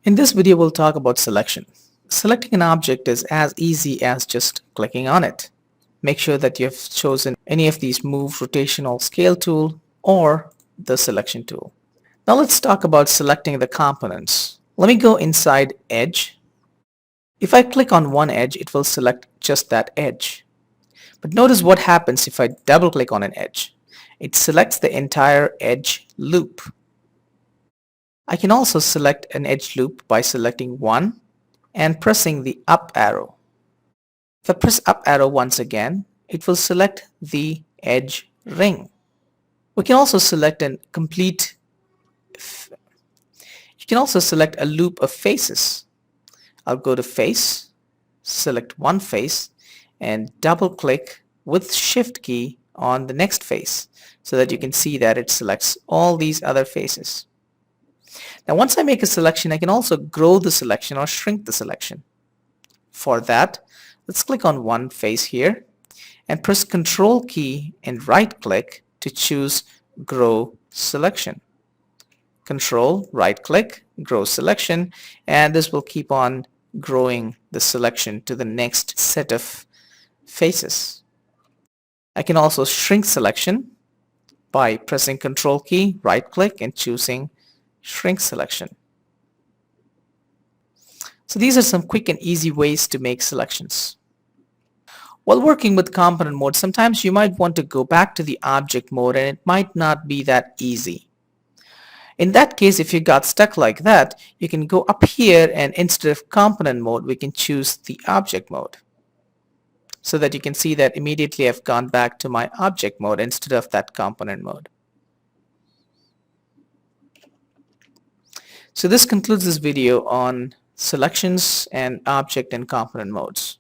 In this video, we'll talk about selection. Selecting an object is as easy as just clicking on it. Make sure that you've chosen any of these move, rotational, scale tool, or the selection tool. Now let's talk about selecting the components. Let me go inside Edge. If I click on one edge, it will select just that edge. But notice what happens if I double click on an edge. It selects the entire edge loop. I can also select an edge loop by selecting one and pressing the up arrow. If I press up arrow once again, it will select the edge ring. We can also select a loop of faces. I'll go to face, select one face, and double click with shift key on the next face so that you can see that it selects all these other faces. Now once I make a selection, I can also grow the selection or shrink the selection. For that, let's click on one face here and press Control key and right click to choose Grow Selection. Control, right click, Grow Selection, and this will keep on growing the selection to the next set of faces. I can also shrink selection by pressing Control key, right click, and choosing Shrink Selection. So these are some quick and easy ways to make selections. While working with component mode, sometimes you might want to go back to the object mode and it might not be that easy. In that case, if you got stuck like that, you can go up here and instead of component mode, we can choose the object mode. So that you can see that immediately I've gone back to my object mode instead of that component mode. So this concludes this video on selections and object and component modes.